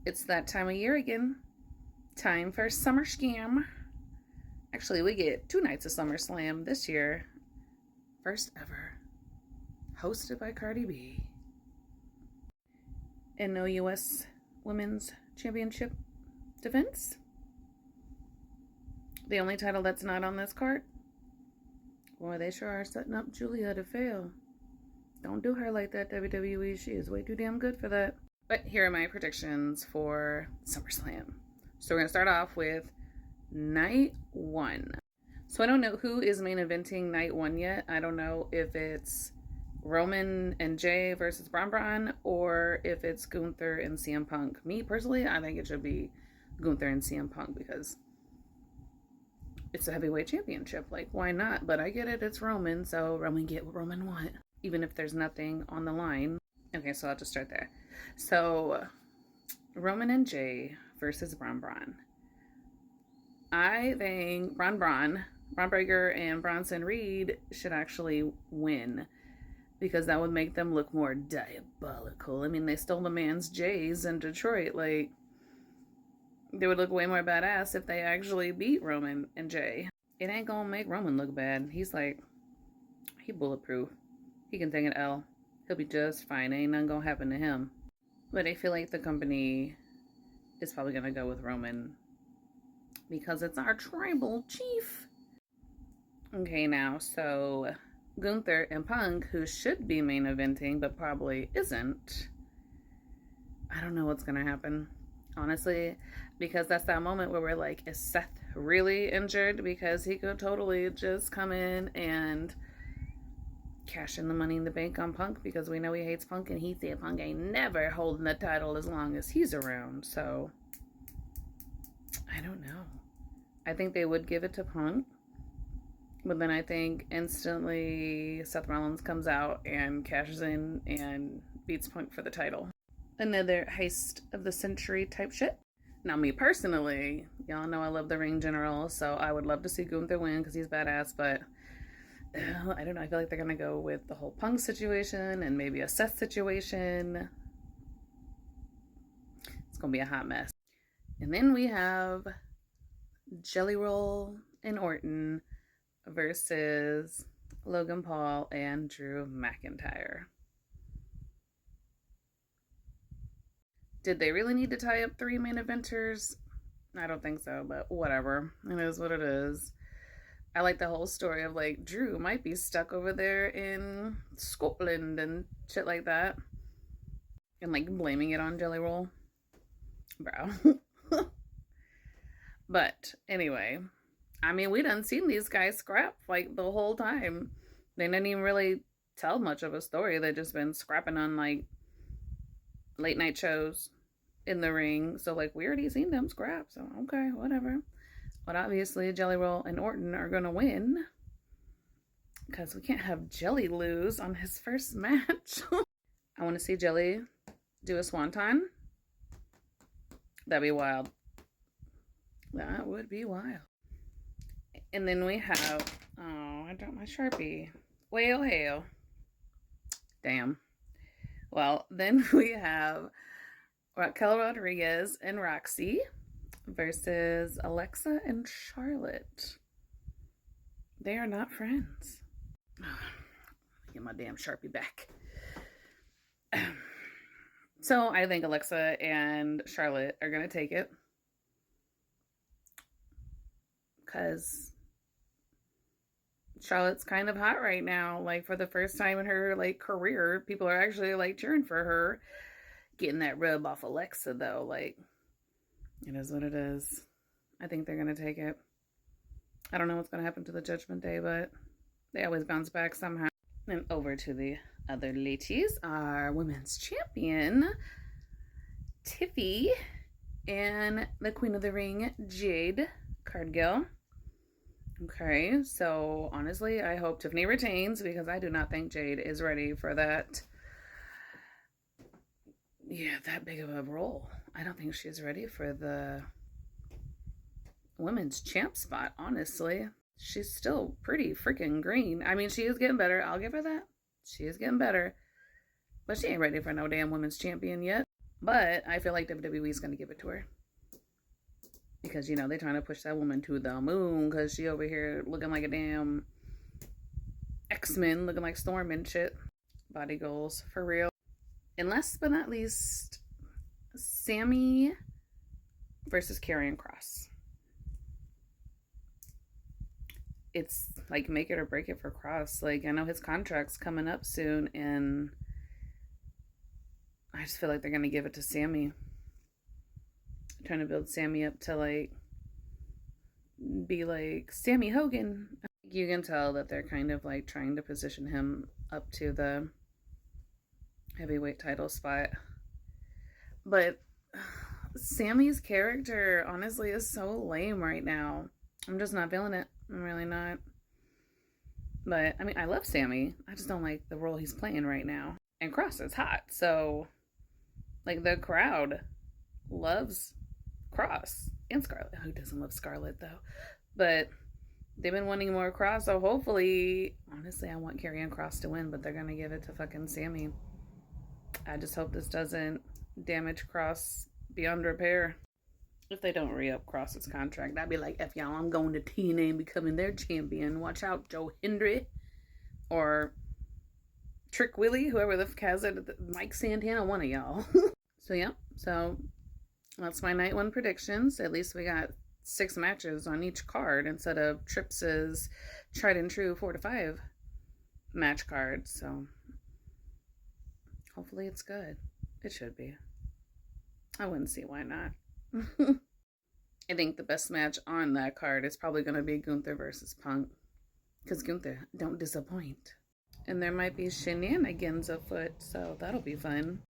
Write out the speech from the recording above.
It's that time of year again. Time for Summer Scam. Actually, we get 2 nights of SummerSlam this year. First ever. Hosted by Cardi B. And no U.S. Women's Championship defense. The only title that's not on this card. Boy, they sure are setting up Julia to fail. Don't do her like that, WWE. She is way too damn good for that. But here are my predictions for SummerSlam. So we're going to start off with night 1. So I don't know who is main eventing night 1 yet. I don't know if it's Roman and Jay versus Braun or if it's Gunther and CM Punk. Me personally, I think it should be Gunther and CM Punk because it's a heavyweight championship. Like, why not? But I get it, it's Roman, so Roman get what Roman want, even if there's nothing on the line. Okay, so I'll just start there. So, Roman and Jay versus Braun. I think Braun Breaker and Bronson Reed should actually win because that would make them look more diabolical. I mean, they stole the man's Jays in Detroit. Like, they would look way more badass if they actually beat Roman and Jay. It ain't gonna make Roman look bad. He's like, he bulletproof. He can take an L. He'll be just fine. Ain't nothing gonna happen to him. But I feel like the company is probably gonna go with Roman because it's our tribal chief. Okay, now, so Gunther and Punk, who should be main eventing but probably isn't. I don't know what's gonna happen, honestly, because that's that moment where we're like, is Seth really injured? Because he could totally just come in and cash in the Money in the Bank on Punk because we know he hates Punk and he said Punk ain't never holding the title as long as he's around. So I don't know. I think they would give it to Punk, but then I think instantly Seth Rollins comes out and cashes in and beats Punk for the title. Another heist of the century type shit. Now, me personally, y'all know I love the Ring General, so I would love to see Gunther win because he's badass, but I don't know. I feel like they're going to go with the whole Punk situation and maybe a Seth situation. It's going to be a hot mess. And then we have Jelly Roll and Orton versus Logan Paul and Drew McIntyre. Did they really need to tie up 3 main eventers? I don't think so, but whatever. It is what it is. I like the whole story of like Drew might be stuck over there in Scotland and shit like that. And like blaming it on Jelly Roll. Bro. But anyway, I mean, we done seen these guys scrap like the whole time. They didn't even really tell much of a story. They just been scrapping on like late night shows in the ring. So like we already seen them scrap. So okay, whatever. But obviously Jelly Roll and Orton are gonna win because we can't have Jelly lose on his first match. I want to see Jelly do a swanton. That'd be wild. That would be wild. And then we have, oh, I dropped my Sharpie. Well, hell. Damn. Well, then we have Raquel Rodriguez and Roxy versus Alexa and Charlotte. They are not friends. Get my damn Sharpie back. So I think Alexa and Charlotte are going to take it. Because Charlotte's kind of hot right now. Like for the first time in her like career, people are actually like cheering for her. Getting that rub off Alexa though. Like, it is what it is. I think they're going to take it. I don't know what's going to happen to the Judgment Day, but they always bounce back somehow. And over to the other ladies, our women's champion, Tiffy, and the Queen of the Ring, Jade Cargill. Okay, so honestly, I hope Tiffany retains because I do not think Jade is ready for that. Yeah, that big of a role. I don't think she's ready for the women's champ spot, honestly. She's still pretty freaking green. I mean, she is getting better. I'll give her that. She is getting better. But she ain't ready for no damn women's champion yet. But I feel like WWE is going to give it to her. Because, you know, they're trying to push that woman to the moon because she over here looking like a damn X-Men, looking like Storm and shit. Body goals, for real. And last but not least, Sammy versus Karrion Kross. It's like make it or break it for Kross. Like, I know his contract's coming up soon, and I just feel like they're going to give it to Sammy. Trying to build Sammy up to like be like Sammy Hogan. You can tell that they're kind of like trying to position him up to the heavyweight title spot. But Sammy's character honestly is so lame right now. I'm just not feeling it. I'm really not. But I mean, I love Sammy. I just don't like the role he's playing right now. And Kross is hot, so like the crowd loves Kross and Scarlett. Who doesn't love Scarlett though? But they've been wanting more Kross, so hopefully, honestly, I want Karrion Kross to win, but they're gonna give it to fucking Sammy. I just hope this doesn't damage Kross beyond repair. If they don't re-up Kross's contract, I'd be like, F y'all, I'm going to TNA and becoming their champion. Watch out, Joe Hendry or Trick Willie, whoever the fuck has it, Mike Santana, one of y'all. So yeah, so that's my night one predictions. At least we got 6 matches on each card instead of Trips's tried and true 4 to 5 match cards. So hopefully it's good. It should be. I wouldn't see why not. I think the best match on that card is probably going to be Gunther versus Punk. Because Gunther don't disappoint. And there might be shenanigans afoot, so that'll be fun.